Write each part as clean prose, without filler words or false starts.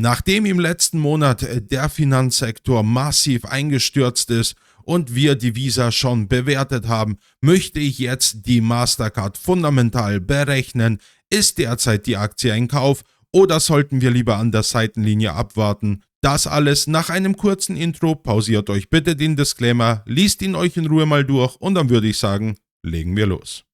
Nachdem im letzten Monat der Finanzsektor massiv eingestürzt ist und wir die Visa schon bewertet haben, möchte ich jetzt die Mastercard fundamental berechnen. Ist derzeit die Aktie ein Kauf oder sollten wir lieber an der Seitenlinie abwarten? Das alles nach einem kurzen Intro. Pausiert euch bitte den Disclaimer, liest ihn euch in Ruhe mal durch und dann würde ich sagen, legen wir los.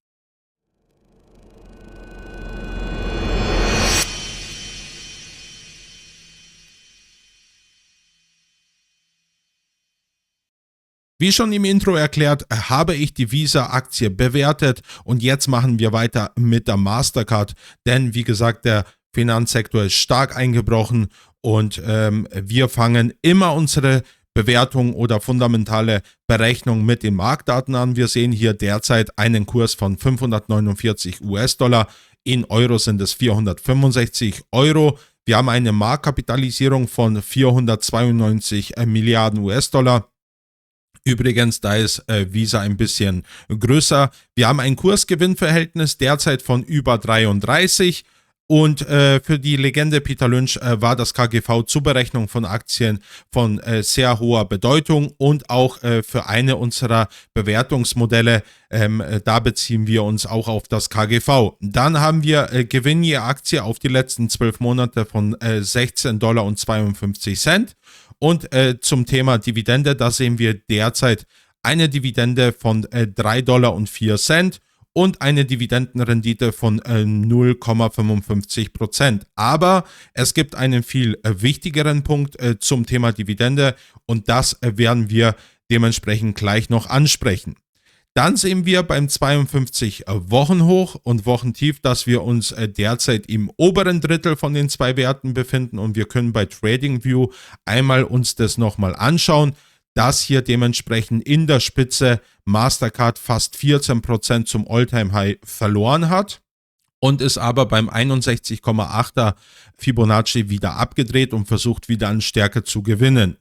Wie schon im Intro erklärt, habe ich die Visa-Aktie bewertet und jetzt machen wir weiter mit der Mastercard, denn wie gesagt, der Finanzsektor ist stark eingebrochen und wir fangen immer unsere Bewertung oder fundamentale Berechnung mit den Marktdaten an. Wir sehen hier derzeit einen Kurs von 549 US-Dollar, in Euro sind es 465 Euro. Wir haben eine Marktkapitalisierung von 492 Milliarden US-Dollar. Übrigens, da ist Visa ein bisschen größer. Wir haben ein Kursgewinnverhältnis derzeit von über 33 und für die Legende Peter Lynch war das KGV zur Berechnung von Aktien von sehr hoher Bedeutung und auch für eine unserer Bewertungsmodelle, da beziehen wir uns auch auf das KGV. Dann haben wir Gewinn je Aktie auf die letzten 12 Monate von 16,52 $. Und zum Thema Dividende, da sehen wir derzeit eine Dividende von $3,04 und eine Dividendenrendite von 0,55%. Aber es gibt einen viel wichtigeren Punkt zum Thema Dividende und das werden wir dementsprechend gleich noch ansprechen. Dann sehen wir beim 52-Wochen-Hoch und Wochentief, dass wir uns derzeit im oberen Drittel von den zwei Werten befinden und wir können bei TradingView einmal uns das nochmal anschauen, dass hier dementsprechend in der Spitze Mastercard fast 14% zum All-Time-High verloren hat und ist aber beim 61,8er Fibonacci wieder abgedreht und versucht wieder an Stärke zu gewinnen.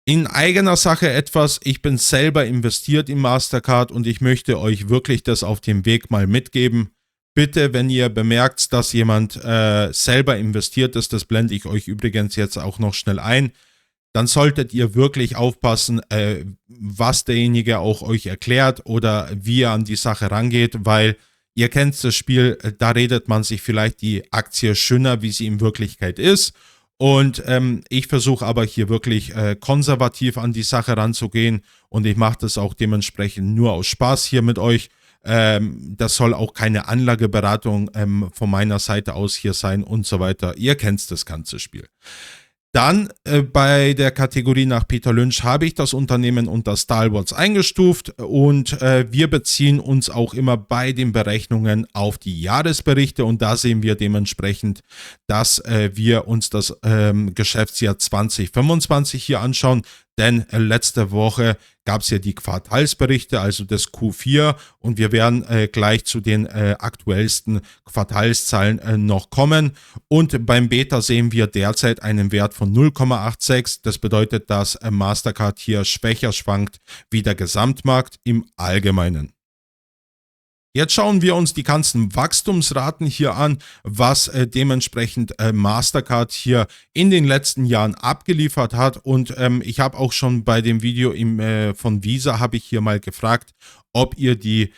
In eigener Sache etwas, ich bin selber investiert in Mastercard und ich möchte euch wirklich das auf dem Weg mal mitgeben. Bitte, wenn ihr bemerkt, dass jemand selber investiert ist, das blende ich euch übrigens jetzt auch noch schnell ein, dann solltet ihr wirklich aufpassen, was derjenige auch euch erklärt oder wie er an die Sache rangeht, weil ihr kennt das Spiel, da redet man sich vielleicht die Aktie schöner, wie sie in Wirklichkeit ist. Und ich versuche aber hier wirklich konservativ an die Sache ranzugehen und ich mache das auch dementsprechend nur aus Spaß hier mit euch. Das soll auch keine Anlageberatung von meiner Seite aus hier sein und so weiter. Ihr kennt das ganze Spiel. Dann bei der Kategorie nach Peter Lynch habe ich das Unternehmen unter Stalwarts eingestuft und wir beziehen uns auch immer bei den Berechnungen auf die Jahresberichte und da sehen wir dementsprechend, dass wir uns das Geschäftsjahr 2025 hier anschauen, denn letzte Woche gab es ja die Quartalsberichte, also das Q4 und wir werden gleich zu den aktuellsten Quartalszahlen noch kommen und beim Beta sehen wir derzeit einen Wert von 0,86, das bedeutet, dass Mastercard hier schwächer schwankt wie der Gesamtmarkt im Allgemeinen. Jetzt schauen wir uns die ganzen Wachstumsraten hier an, was dementsprechend Mastercard hier in den letzten Jahren abgeliefert hat und ich habe auch schon bei dem Video von Visa habe ich hier mal gefragt, ob ihr die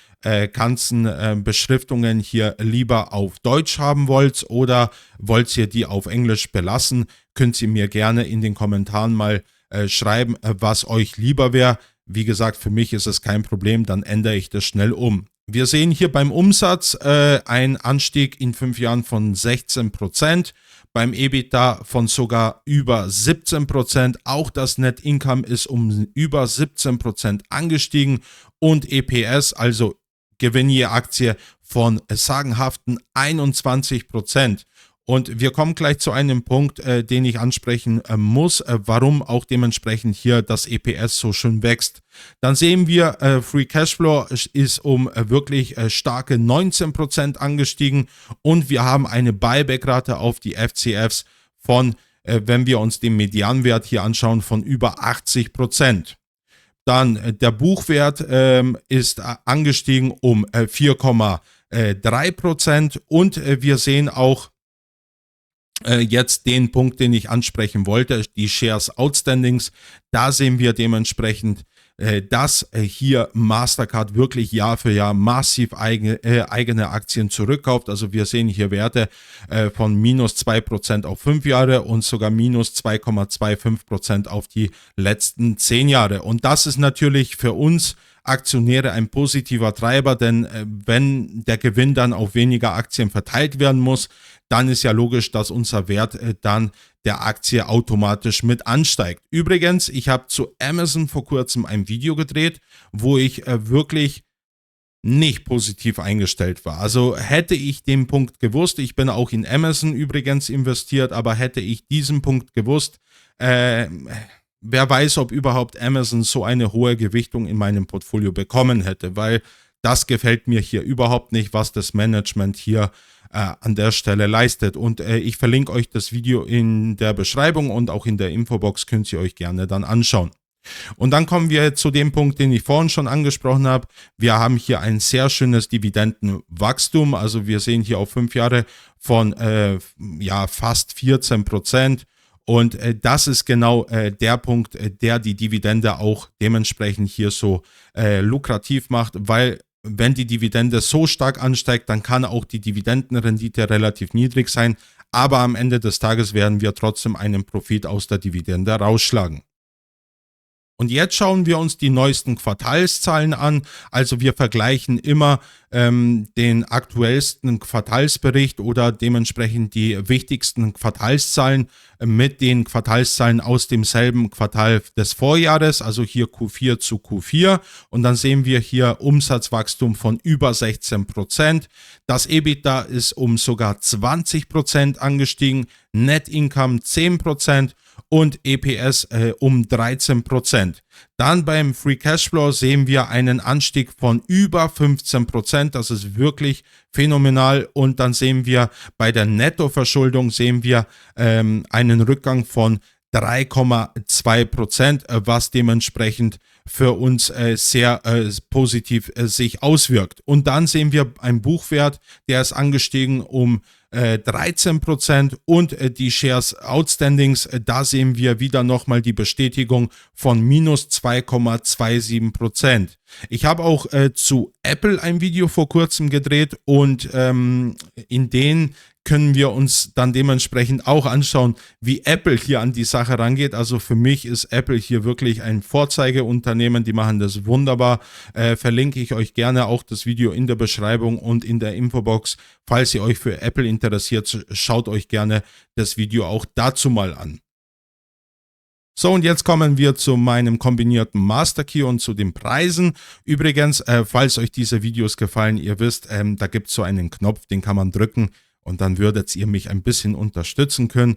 ganzen Beschriftungen hier lieber auf Deutsch haben wollt oder wollt ihr die auf Englisch belassen, könnt ihr mir gerne in den Kommentaren mal schreiben, was euch lieber wäre. Wie gesagt, für mich ist es kein Problem, dann ändere ich das schnell um. Wir sehen hier beim Umsatz einen Anstieg in 5 Jahren von 16%, beim EBITDA von sogar über 17%, auch das Net Income ist um über 17% angestiegen und EPS, also Gewinn je Aktie, von sagenhaften 21%. Und wir kommen gleich zu einem Punkt, den ich ansprechen muss, warum auch dementsprechend hier das EPS so schön wächst. Dann sehen wir, Free Cashflow ist um wirklich starke 19% angestiegen und wir haben eine Buyback-Rate auf die FCFs von, wenn wir uns den Medianwert hier anschauen, von über 80%. Dann der Buchwert ist angestiegen um 4,3% und wir sehen auch, jetzt den Punkt, den ich ansprechen wollte, die Shares Outstandings. Da sehen wir dementsprechend, dass hier Mastercard wirklich Jahr für Jahr massiv eigene Aktien zurückkauft. Also wir sehen hier Werte von minus 2% auf 5 Jahre und sogar minus 2,25% auf die letzten 10 Jahre. Und das ist natürlich für uns Aktionäre ein positiver Treiber, denn wenn der Gewinn dann auf weniger Aktien verteilt werden muss, dann ist ja logisch, dass unser Wert dann der Aktie automatisch mit ansteigt. Übrigens, ich habe zu Amazon vor kurzem ein Video gedreht, wo ich wirklich nicht positiv eingestellt war. Also hätte ich den Punkt gewusst, ich bin auch in Amazon übrigens investiert, aber hätte ich diesen Punkt gewusst, wer weiß, ob überhaupt Amazon so eine hohe Gewichtung in meinem Portfolio bekommen hätte, weil das gefällt mir hier überhaupt nicht, was das Management hier an der Stelle leistet. Und ich verlinke euch das Video in der Beschreibung und auch in der Infobox, könnt ihr euch gerne dann anschauen. Und dann kommen wir zu dem Punkt, den ich vorhin schon angesprochen habe. Wir haben hier ein sehr schönes Dividendenwachstum. Also wir sehen hier auf 5 Jahre von fast 14%. Und das ist genau der Punkt, der die Dividende auch dementsprechend hier so lukrativ macht, weil wenn die Dividende so stark ansteigt, dann kann auch die Dividendenrendite relativ niedrig sein, aber am Ende des Tages werden wir trotzdem einen Profit aus der Dividende rausschlagen. Und jetzt schauen wir uns die neuesten Quartalszahlen an. Also wir vergleichen immer den aktuellsten Quartalsbericht oder dementsprechend die wichtigsten Quartalszahlen mit den Quartalszahlen aus demselben Quartal des Vorjahres, also hier Q4 zu Q4. Und dann sehen wir hier Umsatzwachstum von über 16%. Das EBITDA ist um sogar 20% angestiegen, Net Income 10%. Und EPS um 13%. Dann beim Free Cashflow sehen wir einen Anstieg von über 15%. Das ist wirklich phänomenal. Und dann sehen wir bei der Nettoverschuldung einen Rückgang von 3,2%, was dementsprechend für uns sehr positiv sich auswirkt. Und dann sehen wir einen Buchwert, der ist angestiegen um 13% und die Shares Outstandings, da sehen wir wieder nochmal die Bestätigung von minus 2,27%. Ich habe auch zu Apple ein Video vor kurzem gedreht und in denen können wir uns dann dementsprechend auch anschauen, wie Apple hier an die Sache rangeht. Also für mich ist Apple hier wirklich ein Vorzeigeunternehmen, die machen das wunderbar. Verlinke ich euch gerne auch das Video in der Beschreibung und in der Infobox. Falls ihr euch für Apple interessiert, schaut euch gerne das Video auch dazu mal an. So, und jetzt kommen wir zu meinem kombinierten Master Key und zu den Preisen. Übrigens, falls euch diese Videos gefallen, ihr wisst, da gibt es so einen Knopf, den kann man drücken. Und dann würdet ihr mich ein bisschen unterstützen können.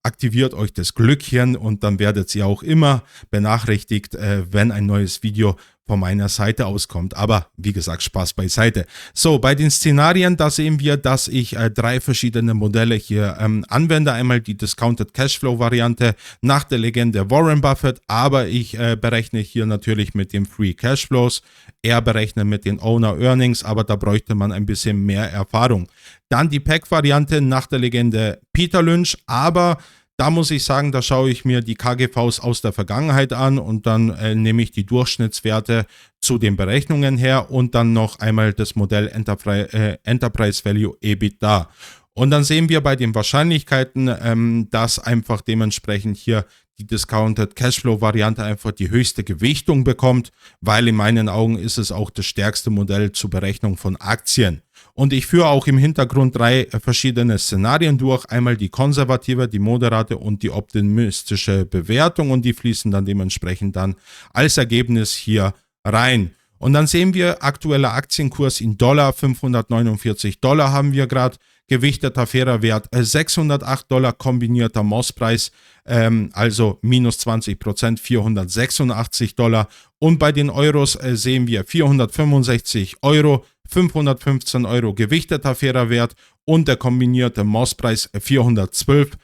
Aktiviert euch das Glöckchen und dann werdet ihr auch immer benachrichtigt, wenn ein neues Video von meiner Seite auskommt. Aber wie gesagt, Spaß beiseite. So, bei den Szenarien, da sehen wir, dass ich 3 verschiedene Modelle hier anwende. Einmal die Discounted Cashflow Variante nach der Legende Warren Buffett, aber ich berechne hier natürlich mit den Free Cashflows. Er berechnet mit den Owner Earnings, aber da bräuchte man ein bisschen mehr Erfahrung. Dann die Pack-Variante nach der Legende Peter Lynch, aber da muss ich sagen, da schaue ich mir die KGVs aus der Vergangenheit an und dann nehme ich die Durchschnittswerte zu den Berechnungen her und dann noch einmal das Modell Enterprise Value EBITDA. Und dann sehen wir bei den Wahrscheinlichkeiten, dass einfach dementsprechend hier die Discounted Cashflow Variante einfach die höchste Gewichtung bekommt, weil in meinen Augen ist es auch das stärkste Modell zur Berechnung von Aktien. Und ich führe auch im Hintergrund 3 verschiedene Szenarien durch. Einmal die konservative, die moderate und die optimistische Bewertung und die fließen dann dementsprechend dann als Ergebnis hier rein. Und dann sehen wir aktueller Aktienkurs in Dollar, $549 haben wir gerade. Gewichteter fairer Wert $608, kombinierter MOS-Preis, also minus 20%, $486. Und bei den Euros sehen wir 465 Euro, 515 Euro gewichteter fairer Wert und der kombinierte MOS-Preis 412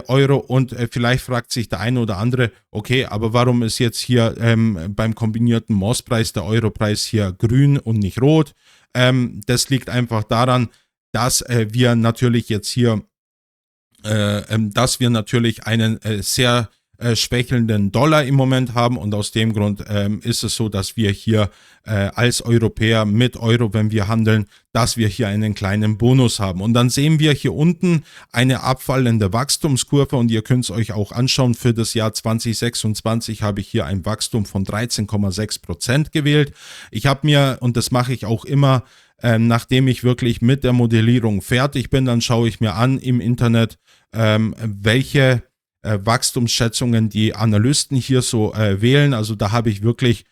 Euro. Und vielleicht fragt sich der eine oder andere, okay, aber warum ist jetzt hier beim kombinierten MOS-Preis der Europreis hier grün und nicht rot? Das liegt einfach daran, dass wir natürlich jetzt hier dass wir natürlich einen sehr schwächelnden Dollar im Moment haben und aus dem Grund ist es so, dass wir hier als Europäer mit Euro, wenn wir handeln, dass wir hier einen kleinen Bonus haben. Und dann sehen wir hier unten eine abfallende Wachstumskurve und ihr könnt es euch auch anschauen. Für das Jahr 2026 habe ich hier ein Wachstum von 13,6% gewählt. Ich habe mir, und das mache ich auch immer, nachdem ich wirklich mit der Modellierung fertig bin, dann schaue ich mir an im Internet, welche Wachstumsschätzungen die Analysten hier so wählen. Also da habe ich wirklich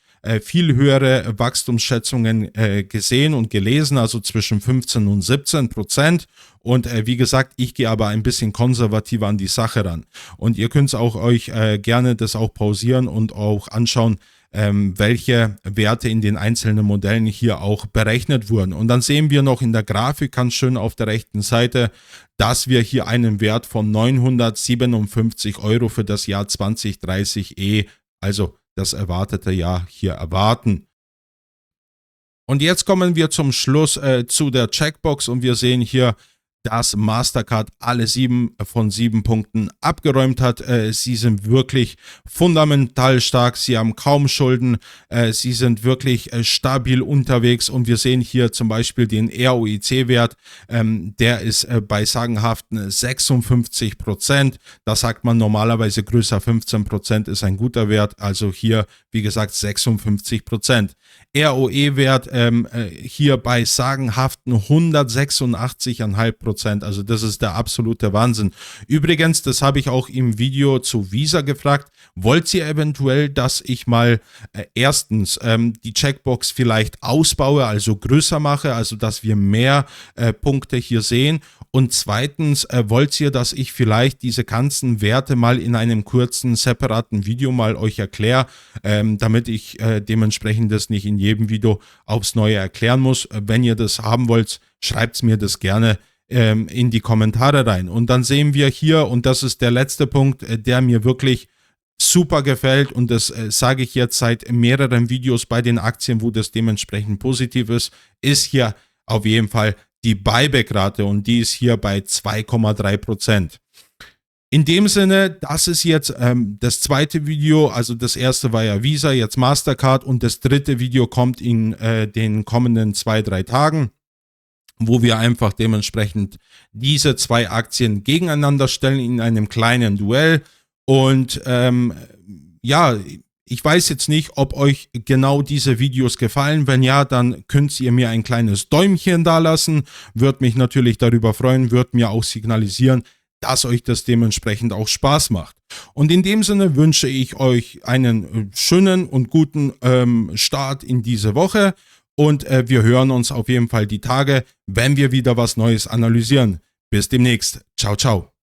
viel höhere Wachstumsschätzungen gesehen und gelesen, also zwischen 15 und 17%. Und wie gesagt, ich gehe aber ein bisschen konservativer an die Sache ran. Und ihr könnt auch euch gerne das auch pausieren und auch anschauen, welche Werte in den einzelnen Modellen hier auch berechnet wurden. Und dann sehen wir noch in der Grafik ganz schön auf der rechten Seite, dass wir hier einen Wert von 957 € für das Jahr 2030 also das erwartete Jahr, hier erwarten. Und jetzt kommen wir zum Schluss zu der Checkbox und wir sehen hier, dass Mastercard alle 7 von 7 Punkten abgeräumt hat. Sie sind wirklich fundamental stark, sie haben kaum Schulden, sie sind wirklich stabil unterwegs und wir sehen hier zum Beispiel den ROIC-Wert, der ist bei sagenhaften 56%. Da sagt man normalerweise größer 15% ist ein guter Wert, also hier wie gesagt 56%. ROE-Wert hier bei sagenhaften 186,5%. Also das ist der absolute Wahnsinn. Übrigens, das habe ich auch im Video zu Visa gefragt. Wollt ihr eventuell, dass ich mal erstens die Checkbox vielleicht ausbaue, also größer mache, also dass wir mehr Punkte hier sehen? Und zweitens, wollt ihr, dass ich vielleicht diese ganzen Werte mal in einem kurzen, separaten Video mal euch erkläre, damit ich dementsprechend das nicht in jedem Video aufs Neue erklären muss. Wenn ihr das haben wollt, schreibt mir das gerne in die Kommentare rein. Und dann sehen wir hier, und das ist der letzte Punkt, der mir wirklich super gefällt und das sage ich jetzt seit mehreren Videos bei den Aktien, wo das dementsprechend positiv ist hier auf jeden Fall die Buyback-Rate und die ist hier bei 2,3%. In dem Sinne, das ist jetzt das zweite Video, also das erste war ja Visa, jetzt Mastercard und das dritte Video kommt in den kommenden 2-3 Tagen, wo wir einfach dementsprechend diese zwei Aktien gegeneinander stellen in einem kleinen Duell und ja, ich weiß jetzt nicht, ob euch genau diese Videos gefallen. Wenn ja, dann könnt ihr mir ein kleines Däumchen da lassen. Würde mich natürlich darüber freuen, würde mir auch signalisieren, dass euch das dementsprechend auch Spaß macht. Und in dem Sinne wünsche ich euch einen schönen und guten Start in diese Woche. Und wir hören uns auf jeden Fall die Tage, wenn wir wieder was Neues analysieren. Bis demnächst. Ciao, ciao.